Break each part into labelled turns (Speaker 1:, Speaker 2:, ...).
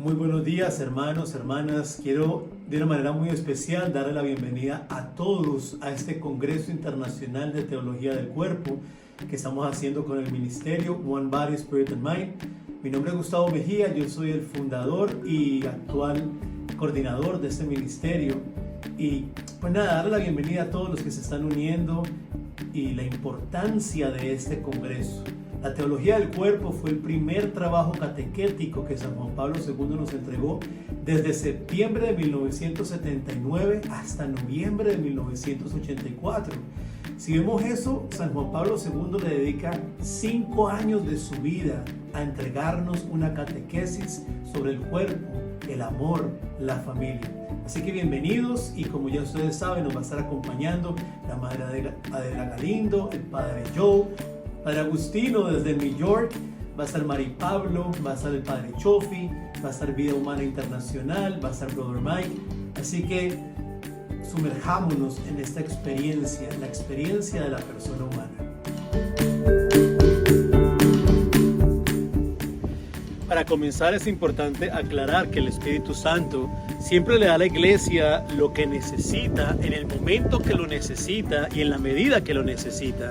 Speaker 1: Muy buenos días, hermanos, hermanas. Quiero de una manera muy especial darle la bienvenida a todos a este Congreso Internacional de Teología del Cuerpo que estamos haciendo con el ministerio One Body, Spirit and Mind. Mi nombre es Gustavo Mejía, yo soy el fundador y actual coordinador de este ministerio. Y pues nada, darle la bienvenida a todos los que se están uniendo y la importancia de este Congreso. La teología del cuerpo fue el primer trabajo catequético que San Juan Pablo II nos entregó desde septiembre de 1979 hasta noviembre de 1984. Si vemos eso, San Juan Pablo II le dedica 5 años de su vida a entregarnos una catequesis sobre el cuerpo, el amor, la familia. Así que bienvenidos, y como ya ustedes saben, nos va a estar acompañando la madre Adela Galindo, el padre Joe, Padre Agustino desde New York, va a estar Mari Pablo, va a estar el Padre Chofi, va a estar Vida Humana Internacional, va a estar Brother Mike. Así que sumerjámonos en esta experiencia, la experiencia de la persona humana. Para comenzar es importante aclarar que el Espíritu Santo siempre le da a la iglesia lo que necesita en el momento que lo necesita y en la medida que lo necesita.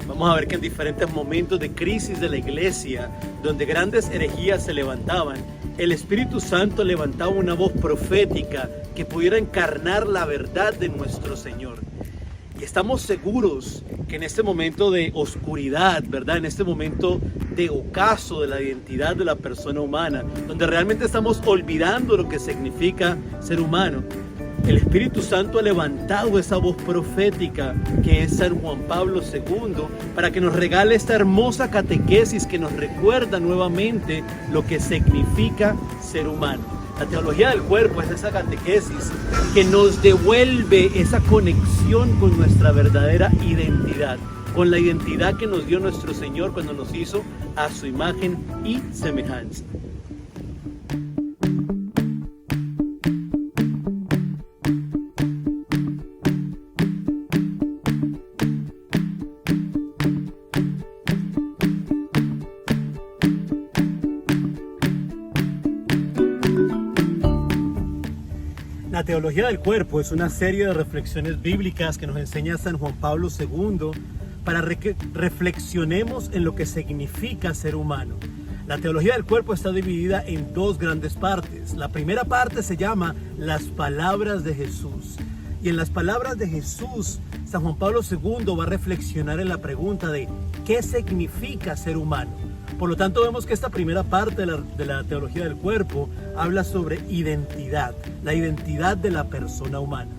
Speaker 1: Vamos a ver que en diferentes momentos de crisis de la iglesia, donde grandes herejías se levantaban, el Espíritu Santo levantaba una voz profética que pudiera encarnar la verdad de nuestro Señor. Y estamos seguros que en este momento de oscuridad, ¿verdad? En este momento de ocaso de la identidad de la persona humana, donde realmente estamos olvidando lo que significa ser humano, el Espíritu Santo ha levantado esa voz profética que es San Juan Pablo II para que nos regale esta hermosa catequesis que nos recuerda nuevamente lo que significa ser humano. La teología del cuerpo es esa catequesis que nos devuelve esa conexión con nuestra verdadera identidad, con la identidad que nos dio nuestro Señor cuando nos hizo a su imagen y semejanza. La teología del cuerpo es una serie de reflexiones bíblicas que nos enseña San Juan Pablo II para que reflexionemos en lo que significa ser humano. La teología del cuerpo está dividida en 2 grandes partes. La primera parte se llama las palabras de Jesús. Y en las palabras de Jesús, San Juan Pablo II va a reflexionar en la pregunta de ¿qué significa ser humano? Por lo tanto, vemos que esta primera parte de la teología del cuerpo habla sobre identidad, la identidad de la persona humana.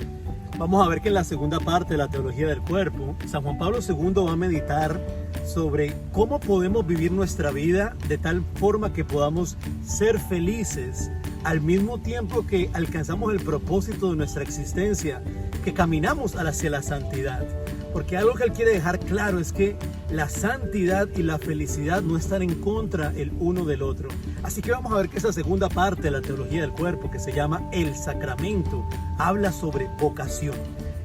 Speaker 1: Vamos a ver que en la segunda parte de la teología del cuerpo, San Juan Pablo II va a meditar sobre cómo podemos vivir nuestra vida de tal forma que podamos ser felices al mismo tiempo que alcanzamos el propósito de nuestra existencia, que caminamos hacia la santidad. Porque algo que él quiere dejar claro es que la santidad y la felicidad no están en contra el uno del otro. Así que vamos a ver que esa segunda parte de la teología del cuerpo, que se llama el sacramento, habla sobre vocación.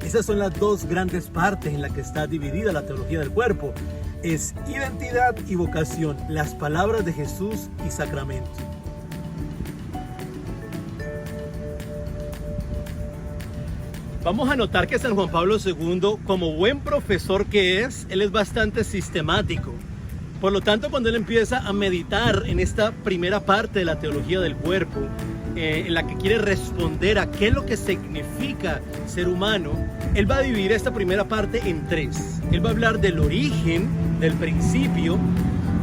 Speaker 1: Esas son las 2 grandes partes en las que está dividida la teología del cuerpo. Es identidad y vocación, las palabras de Jesús y sacramento. Vamos a notar que San Juan Pablo II, como buen profesor que es, él es bastante sistemático. Por lo tanto, cuando él empieza a meditar en esta primera parte de la teología del cuerpo, en la que quiere responder a qué es lo que significa ser humano, él va a dividir esta primera parte en 3. Él va a hablar del origen, del principio,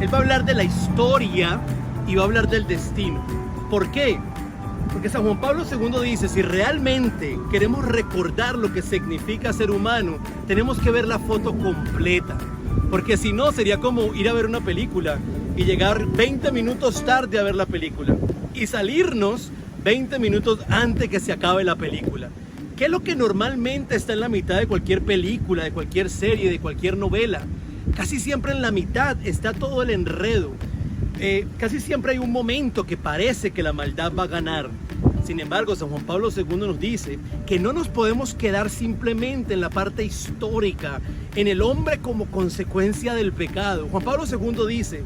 Speaker 1: él va a hablar de la historia y va a hablar del destino. ¿Por qué? Porque San Juan Pablo II dice, si realmente queremos recordar lo que significa ser humano, tenemos que ver la foto completa. Porque si no, sería como ir a ver una película y llegar 20 minutos tarde a ver la película y salirnos 20 minutos antes que se acabe la película. ¿Qué es lo que normalmente está en la mitad de cualquier película, de cualquier serie, de cualquier novela? Casi siempre en la mitad está todo el enredo. Casi siempre hay un momento que parece que la maldad va a ganar. Sin embargo, San Juan Pablo II nos dice que no nos podemos quedar simplemente en la parte histórica, en el hombre como consecuencia del pecado. Juan Pablo II dice,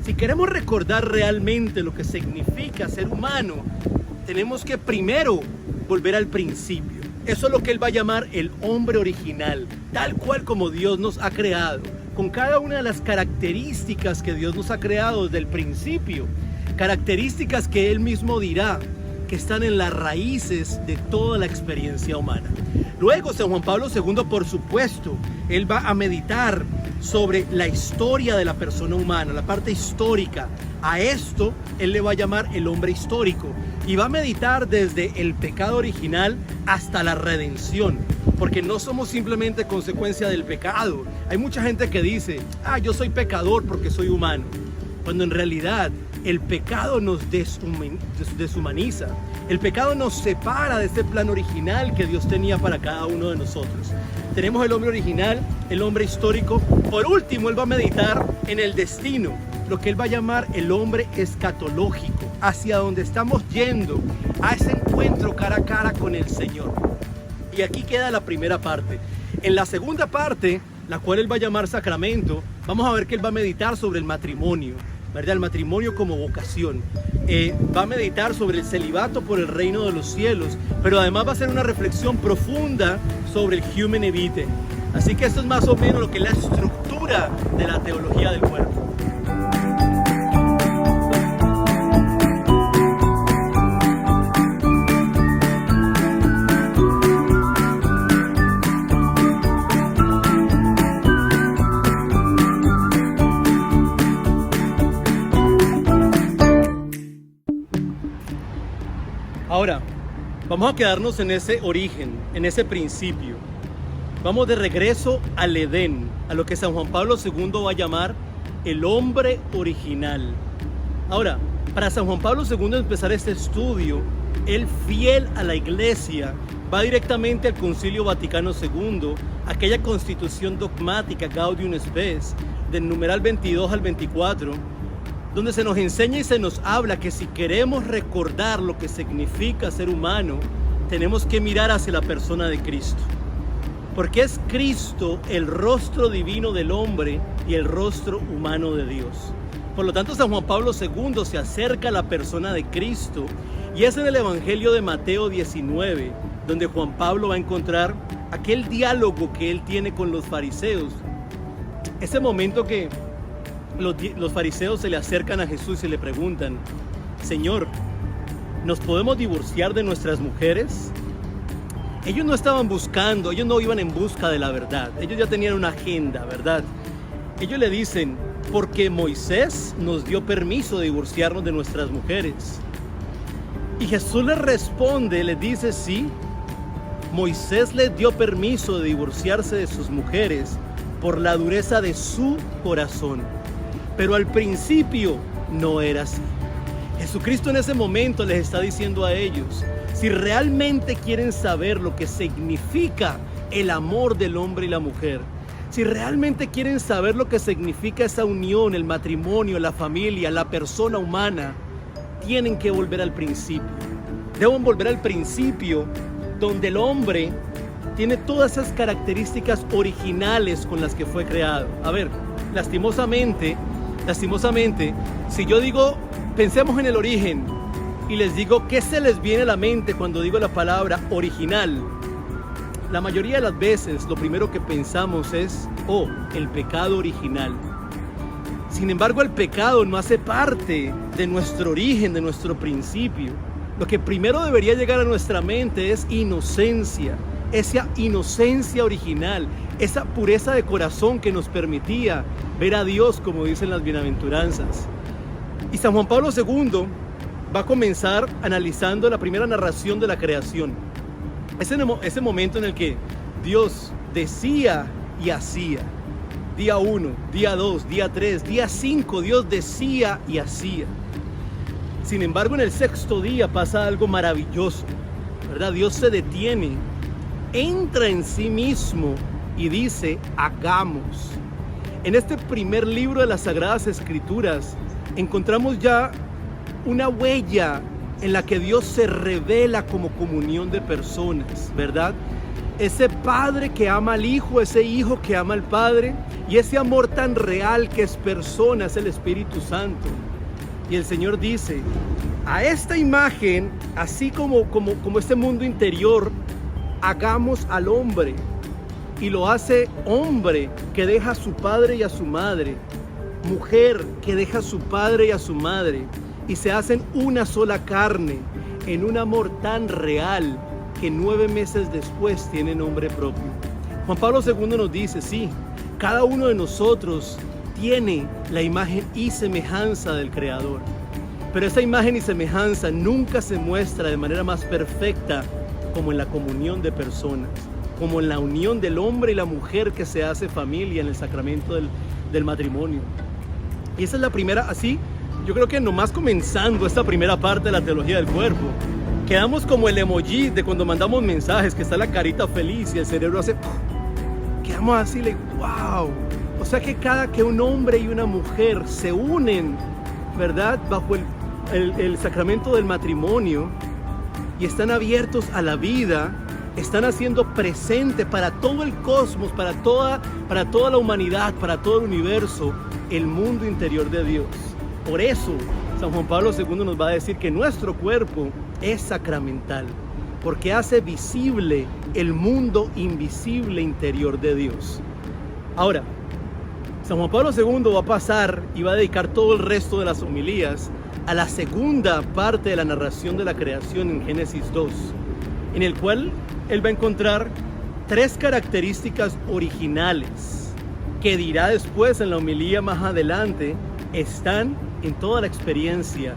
Speaker 1: Si queremos recordar realmente lo que significa ser humano, tenemos que primero volver al principio. Eso es lo que Él va a llamar el hombre original, tal cual como Dios nos ha creado, con cada una de las características que Dios nos ha creado desde el principio, características que Él mismo dirá que están en las raíces de toda la experiencia humana. Luego, San Juan Pablo II, por supuesto, él va a meditar sobre la historia de la persona humana, la parte histórica. A esto él le va a llamar el hombre histórico y va a meditar desde el pecado original hasta la redención, porque no somos simplemente consecuencia del pecado. Hay mucha gente que dice, yo soy pecador porque soy humano, cuando en realidad el pecado nos deshumaniza. El pecado nos separa de ese plan original que Dios tenía para cada uno de nosotros. Tenemos el hombre original, el hombre histórico. Por último, él va a meditar en el destino, lo que él va a llamar el hombre escatológico, hacia donde estamos yendo, a ese encuentro cara a cara con el Señor. Y aquí queda la primera parte. En la segunda parte, la cual él va a llamar sacramento, vamos a ver que él va a meditar sobre el matrimonio, ¿verdad? El matrimonio como vocación. Va a meditar sobre el celibato por el reino de los cielos, pero además va a hacer una reflexión profunda sobre el Humanae Vitae. Así que esto es más o menos lo que es la estructura de la teología del cuerpo. Ahora, vamos a quedarnos en ese origen, en ese principio. Vamos de regreso al Edén, a lo que San Juan Pablo II va a llamar el hombre original. Ahora, para San Juan Pablo II empezar este estudio, él, fiel a la Iglesia, va directamente al Concilio Vaticano II, aquella constitución dogmática Gaudium Spes, del numeral 22 al 24, donde se nos enseña y se nos habla que si queremos recordar lo que significa ser humano, tenemos que mirar hacia la persona de Cristo. Porque es Cristo el rostro divino del hombre y el rostro humano de Dios. Por lo tanto, San Juan Pablo II se acerca a la persona de Cristo, y es en el Evangelio de Mateo 19, donde Juan Pablo va a encontrar aquel diálogo que él tiene con los fariseos. Ese momento que los fariseos se le acercan a Jesús y le preguntan: Señor, ¿nos podemos divorciar de nuestras mujeres? Ellos no estaban buscando, ellos no iban en busca de la verdad, ellos ya tenían una agenda, ¿verdad? Ellos le dicen: porque Moisés nos dio permiso de divorciarnos de nuestras mujeres. Y Jesús les responde, les dice: sí, Moisés les dio permiso de divorciarse de sus mujeres por la dureza de su corazón. Pero al principio no era así. Jesucristo en ese momento les está diciendo a ellos: si realmente quieren saber lo que significa el amor del hombre y la mujer, si realmente quieren saber lo que significa esa unión, el matrimonio, la familia, la persona humana, tienen que volver al principio. Deben volver al principio donde el hombre tiene todas esas características originales con las que fue creado. A ver, lastimosamente, si yo digo, pensemos en el origen, y les digo, ¿qué se les viene a la mente cuando digo la palabra original? La mayoría de las veces lo primero que pensamos es, el pecado original. Sin embargo, el pecado no hace parte de nuestro origen, de nuestro principio. Lo que primero debería llegar a nuestra mente es inocencia, esa inocencia original, esa pureza de corazón que nos permitía ver a Dios, como dicen las bienaventuranzas. Y San Juan Pablo II va a comenzar analizando la primera narración de la creación. Ese momento en el que Dios decía y hacía. Día 1, día 2, día 3, día 5, Dios decía y hacía. Sin embargo, en el sexto día pasa algo maravilloso, ¿verdad? Dios se detiene, entra en sí mismo y dice: hagamos. En este primer libro de las Sagradas Escrituras encontramos ya una huella en la que Dios se revela como comunión de personas, ¿verdad?
Speaker 2: ese padre que ama al hijo, ese hijo que ama al padre, y ese amor tan real que es persona, es el Espíritu Santo. Y el Señor dice, a esta imagen, así como este mundo interior, hagamos al hombre. Y lo hace hombre que deja a su padre y a su madre, mujer que deja a su padre y a su madre, y se hacen una sola carne en un amor tan real que 9 meses después tiene nombre propio. Juan Pablo II nos dice, sí, cada uno de nosotros tiene la imagen y semejanza del Creador, pero esa imagen y semejanza nunca se muestra de manera más perfecta como en la comunión de personas, como en la unión del hombre y la mujer que se hace familia en el sacramento del matrimonio. Y esa es la primera, así, yo creo que nomás comenzando esta primera parte de la teología del cuerpo, quedamos como el emoji de cuando mandamos mensajes, que está la carita feliz y el cerebro hace, quedamos así, wow. O sea que un hombre y una mujer se unen, ¿verdad?, bajo el sacramento del matrimonio y están abiertos a la vida, están haciendo presente para todo el cosmos, para toda la humanidad, para todo el universo, el mundo interior de Dios. Por eso, San Juan Pablo II nos va a decir que nuestro cuerpo es sacramental, porque hace visible el mundo invisible interior de Dios. Ahora, San Juan Pablo II va a pasar y va a dedicar todo el resto de las homilías a la segunda parte de la narración de la creación en Génesis 2, en el cual él va a encontrar 3 características originales que dirá después en la homilía más adelante están en toda la experiencia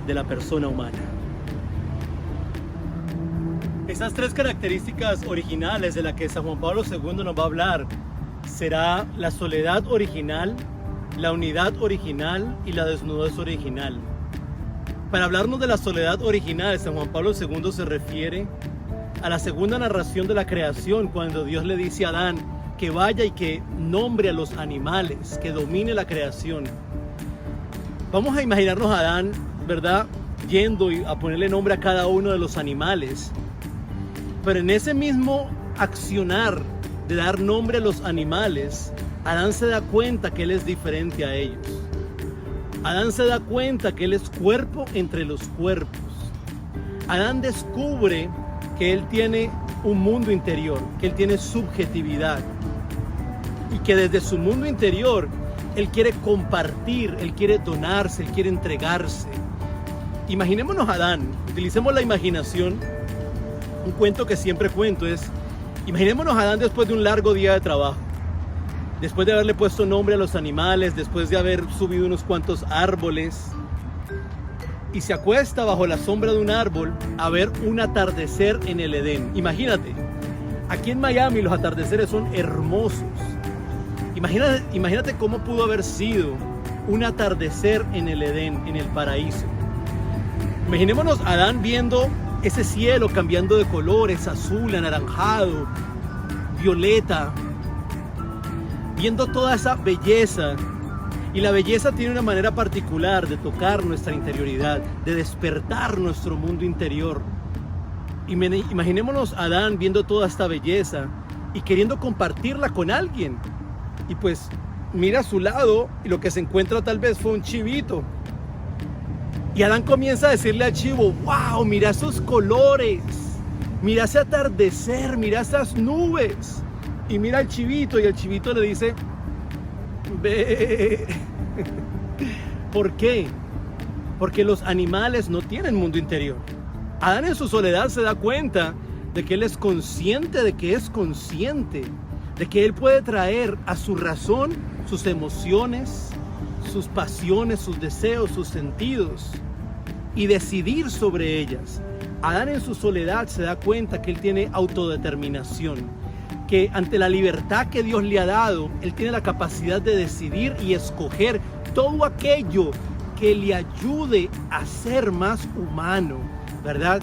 Speaker 2: de la persona humana. Esas 3 características originales de las que San Juan Pablo II nos va a hablar será la soledad original, la unidad original y la desnudez original. Para hablarnos de la soledad original, San Juan Pablo II se refiere a la segunda narración de la creación, cuando Dios le dice a Adán que vaya y que nombre a los animales, que domine la creación. Vamos a imaginarnos a Adán, ¿verdad?, yendo a ponerle nombre a cada uno de los animales. Pero en ese mismo accionar de dar nombre a los animales, Adán se da cuenta que él es diferente a ellos. Adán se da cuenta que él es cuerpo entre los cuerpos. Adán descubre que él tiene un mundo interior, que él tiene subjetividad y que desde su mundo interior él quiere compartir, él quiere donarse, él quiere entregarse. Imaginémonos a Adán, utilicemos la imaginación. Un cuento que siempre cuento es, imaginémonos a Adán después de un largo día de trabajo, después de haberle puesto nombre a los animales, después de haber subido unos cuantos árboles, y se acuesta bajo la sombra de un árbol a ver un atardecer en el Edén. Imagínate, aquí en Miami los atardeceres son hermosos. Imagínate cómo pudo haber sido un atardecer en el Edén, en el paraíso. Imaginémonos a Adán viendo ese cielo cambiando de colores, azul, anaranjado, violeta, viendo toda esa belleza. Y la belleza tiene una manera particular de tocar nuestra interioridad, de despertar nuestro mundo interior. Imaginémonos a Adán viendo toda esta belleza y queriendo compartirla con alguien. Y pues mira a su lado y lo que se encuentra tal vez fue un chivito. Y Adán comienza a decirle al chivo, wow, mira esos colores, mira ese atardecer, mira esas nubes. Y mira al chivito y el chivito le dice, ve. ¿Por qué? Porque los animales no tienen mundo interior. Adán en su soledad se da cuenta de que él es consciente de que es consciente, de que él puede traer a su razón sus emociones, sus pasiones, sus deseos, sus sentidos y decidir sobre ellas. Adán en su soledad se da cuenta que él tiene autodeterminación, que ante la libertad que Dios le ha dado, él tiene la capacidad de decidir y escoger todo aquello que le ayude a ser más humano, ¿verdad?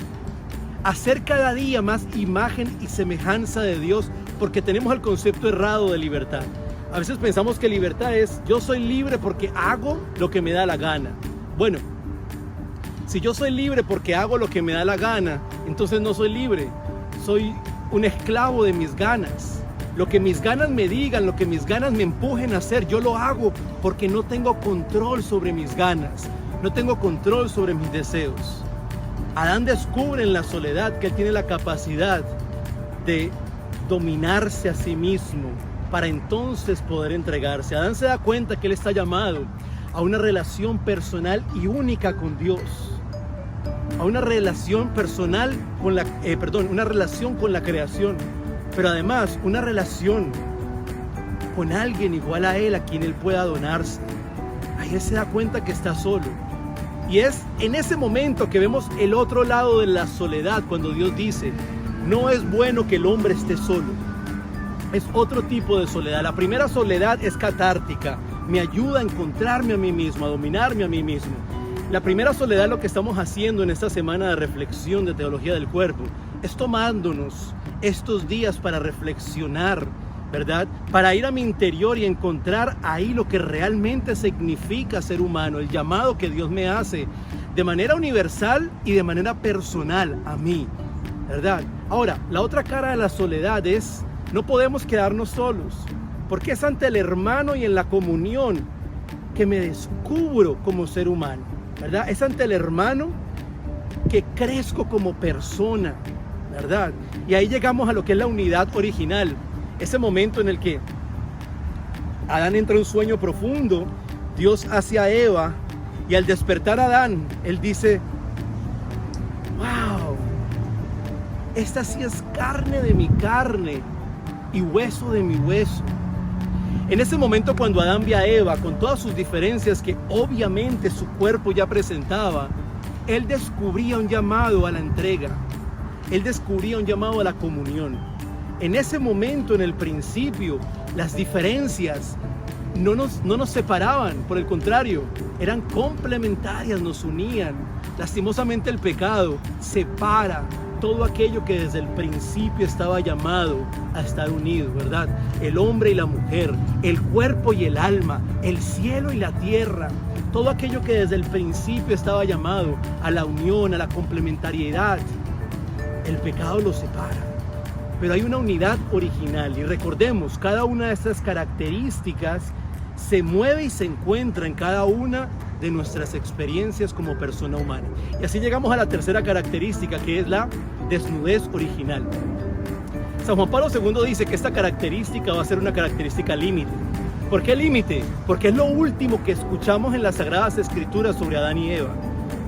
Speaker 2: A ser cada día más imagen y semejanza de Dios, porque tenemos el concepto errado de libertad. A veces pensamos que libertad es, yo soy libre porque hago lo que me da la gana. Bueno, si yo soy libre porque hago lo que me da la gana, entonces no soy libre. Soy un esclavo de mis ganas. Lo que mis ganas me digan, lo que mis ganas me empujen a hacer, yo lo hago porque no tengo control sobre mis ganas, no tengo control sobre mis deseos. Adán descubre en la soledad que él tiene la capacidad de dominarse a sí mismo para entonces poder entregarse. Adán se da cuenta que él está llamado a una relación personal y única con Dios, a una relación personal con una relación con la creación, pero además una relación con alguien igual a él, a quien él pueda donarse. Ahí él se da cuenta que está solo. Y es en ese momento que vemos el otro lado de la soledad, cuando Dios dice, no es bueno que el hombre esté solo. Es otro tipo de soledad. La primera soledad es catártica, me ayuda a encontrarme a mí mismo, a dominarme a mí mismo. La primera soledad, lo que estamos haciendo en esta semana de reflexión de teología del cuerpo, es tomándonos estos días para reflexionar, ¿verdad? Para ir a mi interior y encontrar ahí lo que realmente significa ser humano, el llamado que Dios me hace de manera universal y de manera personal a mí, ¿verdad? Ahora, la otra cara de la soledad es, no podemos quedarnos solos, porque es ante el hermano y en la comunión que me descubro como ser humano, ¿verdad? Es ante el hermano que crezco como persona, ¿verdad? Y ahí llegamos a lo que es la unidad original, ese momento en el que Adán entra en un sueño profundo, Dios hace a Eva, y al despertar a Adán, él dice, wow, esta sí es carne de mi carne y hueso de mi hueso. En ese momento, cuando Adán ve a Eva con todas sus diferencias que obviamente su cuerpo ya presentaba, él descubría un llamado a la entrega, él descubría un llamado a la comunión. En ese momento, en el principio, las diferencias no nos separaban, por el contrario, eran complementarias, nos unían. Lastimosamente el pecado separa todo aquello que desde el principio estaba llamado a estar unido, ¿verdad? El hombre y la mujer, el cuerpo y el alma, el cielo y la tierra, todo aquello que desde el principio estaba llamado a la unión, a la complementariedad, el pecado los separa. Pero hay una unidad original y recordemos, cada una de estas características se mueve y se encuentra en cada una de nuestras experiencias como persona humana. Y así llegamos a la tercera característica, que es la desnudez original. San Juan Pablo II dice que esta característica va a ser una característica límite. ¿Por qué límite? Porque es lo último que escuchamos en las Sagradas Escrituras sobre Adán y Eva.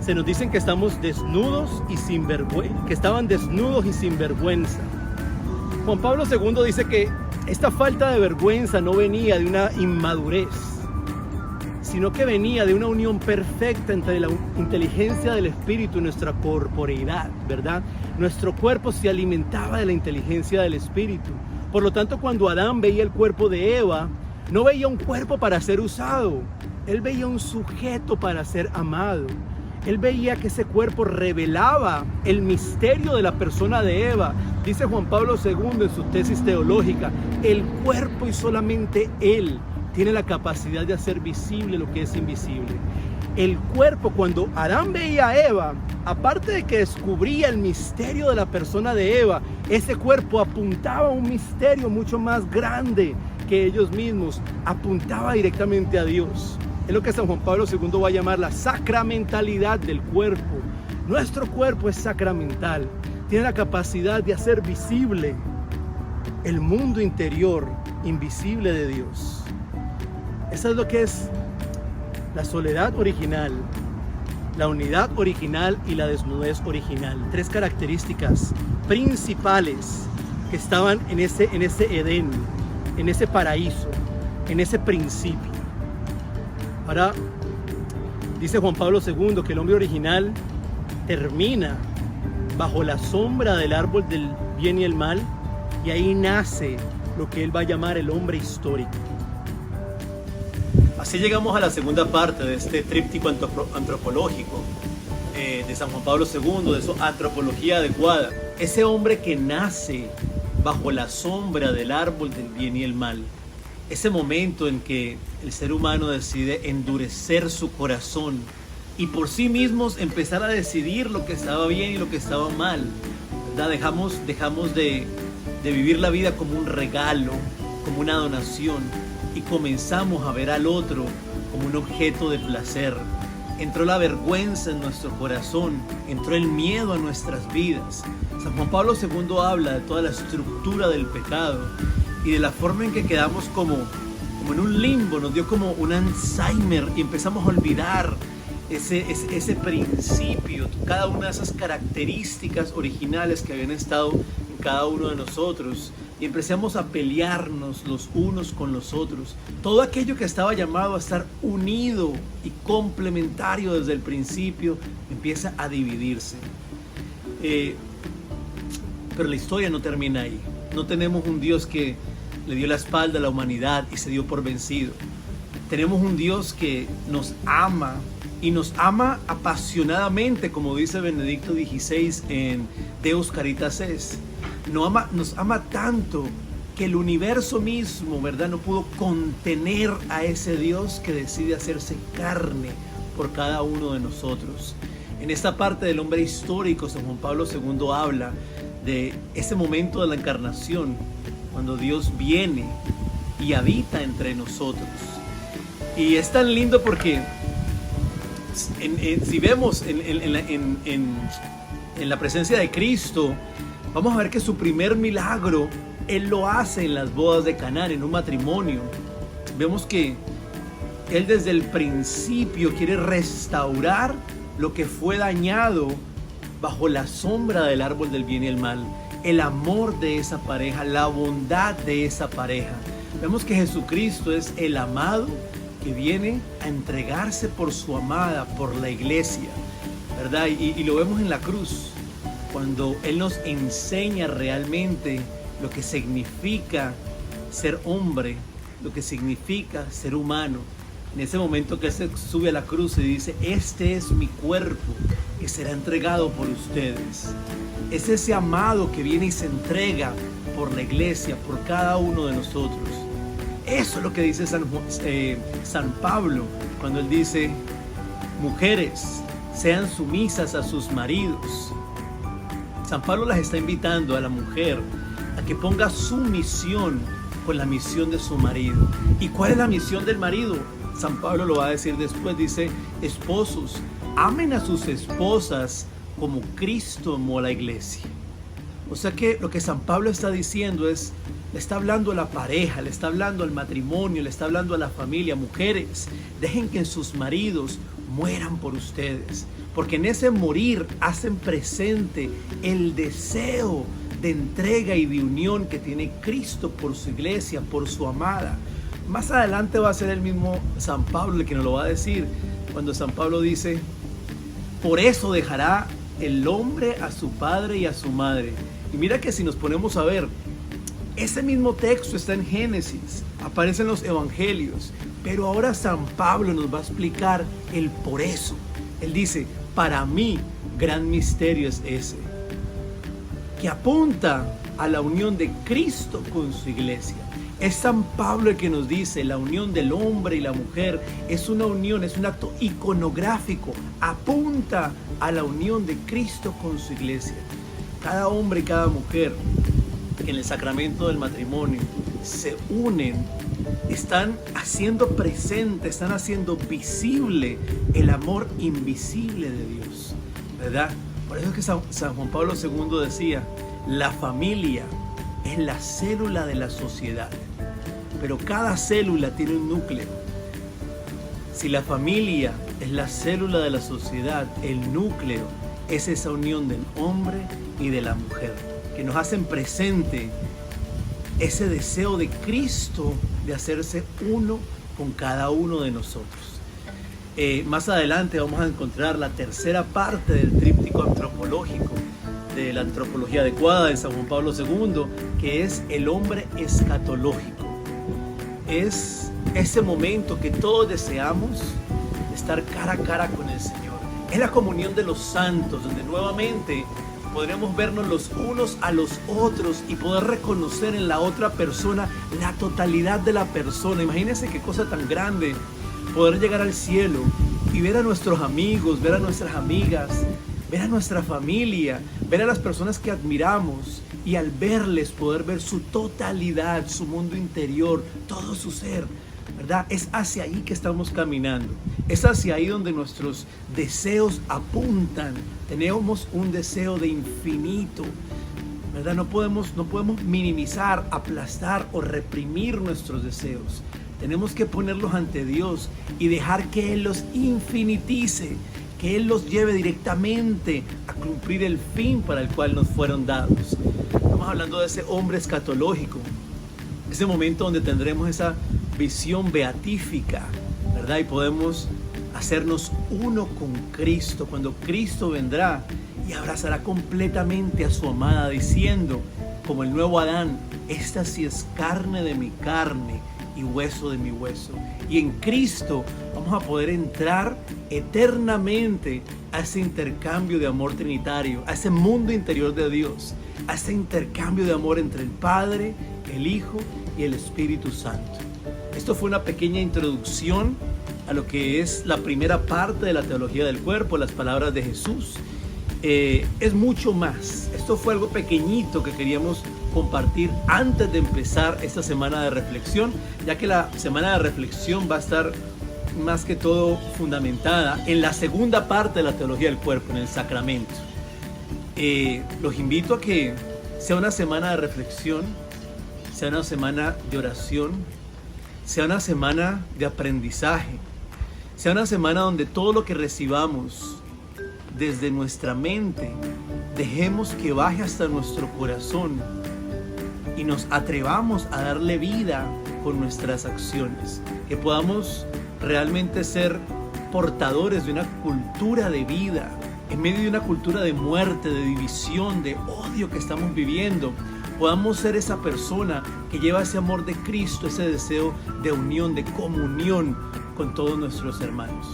Speaker 2: Se nos dicen que estamos desnudos y sin vergüenza, que estaban desnudos y sin vergüenza. Juan Pablo II dice que esta falta de vergüenza no venía de una inmadurez, sino que venía de una unión perfecta entre la inteligencia del espíritu y nuestra corporeidad, ¿verdad? Nuestro cuerpo se alimentaba de la inteligencia del espíritu. Por lo tanto, cuando Adán veía el cuerpo de Eva, no veía un cuerpo para ser usado, él veía un sujeto para ser amado. Él veía que ese cuerpo revelaba el misterio de la persona de Eva. Dice Juan Pablo II en su tesis teológica, el cuerpo y solamente él tiene la capacidad de hacer visible lo que es invisible. El cuerpo, cuando Adán veía a Eva, aparte de que descubría el misterio de la persona de Eva, ese cuerpo apuntaba a un misterio mucho más grande que ellos mismos, apuntaba directamente a Dios. Es lo que San Juan Pablo II va a llamar la sacramentalidad del cuerpo. Nuestro cuerpo es sacramental, tiene la capacidad de hacer visible el mundo interior invisible de Dios. Eso es lo que es la soledad original, la unidad original y la desnudez original. Tres características principales que estaban en ese Edén, en ese paraíso, en ese principio. Ahora, dice Juan Pablo II que el hombre original termina bajo la sombra del árbol del bien y el mal, y ahí nace lo que él va a llamar el hombre histórico. Así llegamos a la segunda parte de este tríptico antropológico de San Juan Pablo II, de su antropología adecuada. Ese hombre que nace bajo la sombra del árbol del bien y el mal. Ese momento en que el ser humano decide endurecer su corazón y por sí mismos empezar a decidir lo que estaba bien y lo que estaba mal, ¿verdad? Dejamos de
Speaker 3: de vivir la vida como un regalo, como una donación, y comenzamos a ver al otro como un objeto de placer. Entró la vergüenza en nuestro corazón, entró el miedo a nuestras vidas. San Juan Pablo II habla de toda la estructura del pecado y de la forma en que quedamos como en un limbo, nos dio como un Alzheimer y empezamos a olvidar ese principio, cada una de esas características originales que habían estado en cada uno de nosotros, y empezamos a pelearnos los unos con los otros. Todo aquello que estaba llamado a estar unido y complementario desde el principio empieza a dividirse. Pero la historia no termina ahí. No tenemos un Dios que le dio la espalda a la humanidad y se dio por vencido. Tenemos un Dios que nos ama, y nos ama apasionadamente, como dice Benedicto XVI en Deus Caritas Est. Nos ama tanto que el universo mismo, ¿verdad?, no pudo contener a ese Dios que decide hacerse carne por cada uno de nosotros. En esta parte del hombre histórico, San Juan Pablo II habla de ese momento de la encarnación, cuando Dios viene y habita entre nosotros. Y es tan lindo porque si vemos en la presencia de Cristo, vamos a ver que su primer milagro Él lo hace en las bodas de Caná, en un matrimonio. Vemos que Él desde el principio quiere restaurar lo que fue dañado bajo la sombra del árbol del bien y el mal. El amor de esa pareja, la bondad de esa pareja. Vemos que Jesucristo es el amado que viene a entregarse por su amada, por la iglesia, ¿verdad? Y lo vemos en la cruz, cuando Él nos enseña realmente lo que significa ser hombre, lo que significa ser humano. En ese momento que Él se sube a la cruz y dice: este es mi cuerpo que será entregado por ustedes. Es ese amado que viene y se entrega por la iglesia, por cada uno de nosotros. Eso es lo que dice San Pablo cuando él dice: mujeres, sean sumisas a sus maridos. San Pablo las está invitando a la mujer a que ponga su misión con la misión de su marido. ¿Y cuál es la misión del marido? San Pablo lo va a decir después, dice: esposos, amen a sus esposas como Cristo amó a la iglesia. O sea que lo que San Pablo está diciendo es, le está hablando a la pareja, le está hablando al matrimonio, le está hablando a la familia. Mujeres, dejen que sus maridos mueran por ustedes, porque en ese morir hacen presente el deseo de entrega y de unión que tiene Cristo por su iglesia, por su amada. Más adelante va a ser el mismo San Pablo el que nos lo va a decir, cuando San Pablo dice: por eso dejará el hombre a su padre y a su madre. Y mira que si nos ponemos a ver, ese mismo texto está en Génesis, aparece en los evangelios, pero ahora San Pablo nos va a explicar el por eso. Él dice: para mí, gran misterio es ese, que apunta a la unión de Cristo con su iglesia. Es San Pablo el que nos dice: la unión del hombre y la mujer es una unión, es un acto iconográfico, apunta a la unión de Cristo con su iglesia. Cada hombre y cada mujer que en el sacramento del matrimonio se unen, están haciendo presente, están haciendo visible el amor invisible de Dios, ¿verdad? Por eso es que San Juan Pablo II decía: la familia es la célula de la sociedad, pero cada célula tiene un núcleo. Si la familia es la célula de la sociedad, el núcleo es esa unión del hombre y de la mujer, que nos hacen presente ese deseo de Cristo de hacerse uno con cada uno de nosotros. Más adelante vamos a encontrar la tercera parte del tríptico antropológico de la antropología adecuada de San Juan Pablo II, que es el hombre escatológico. Es ese momento que todos deseamos, de estar cara a cara con el Señor. Es la comunión de los santos, donde nuevamente podremos vernos los unos a los otros y poder reconocer en la otra persona la totalidad de la persona. Imagínense qué cosa tan grande poder llegar al cielo y ver a nuestros amigos, ver a nuestras amigas, ver a nuestra familia, ver a las personas que admiramos y al verles poder ver su totalidad, su mundo interior, todo su ser, ¿verdad? Es hacia ahí que estamos caminando. Es hacia ahí donde nuestros deseos apuntan. Tenemos un deseo de infinito, ¿verdad? No podemos minimizar, aplastar o reprimir nuestros deseos. Tenemos que ponerlos ante Dios y dejar que Él los infinitice, que Él los lleve directamente a cumplir el fin para el cual nos fueron dados. Estamos hablando de ese hombre escatológico, ese momento donde tendremos esa visión beatífica, ¿verdad? Y podemos hacernos uno con Cristo, cuando Cristo vendrá y abrazará completamente a su amada, diciendo, como el nuevo Adán, esta sí es carne de mi carne y hueso de mi hueso. Y en Cristo vamos a poder entrar eternamente a ese intercambio de amor trinitario, a ese mundo interior de Dios, a ese intercambio de amor entre el Padre, el Hijo y el Espíritu Santo. Esto fue una pequeña introducción a lo que es la primera parte de la teología del cuerpo, las palabras de Jesús. Es mucho más. Esto fue algo pequeñito que queríamos compartir antes de empezar esta semana de reflexión, ya que la semana de reflexión va a estar más que todo fundamentada en la segunda parte de la teología del cuerpo, en el sacramento. Los invito a que sea una semana de reflexión, sea una semana de oración, sea una semana de aprendizaje, sea una semana donde todo lo que recibamos desde nuestra mente, dejemos que baje hasta nuestro corazón y nos atrevamos a darle vida con nuestras acciones, que podamos realmente ser portadores de una cultura de vida, en medio de una cultura de muerte, de división, de odio que estamos viviendo. Podamos ser esa persona que lleva ese amor de Cristo, ese deseo de unión, de comunión con todos nuestros hermanos.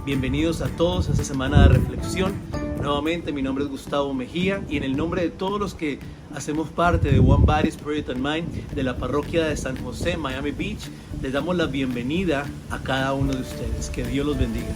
Speaker 3: Bienvenidos a todos a esta semana de reflexión. Nuevamente, mi nombre es Gustavo Mejía y en el nombre de todos los que hacemos parte de One Body, Spirit and Mind de la parroquia de San José, Miami Beach, les damos la bienvenida a cada uno de ustedes. Que Dios los bendiga.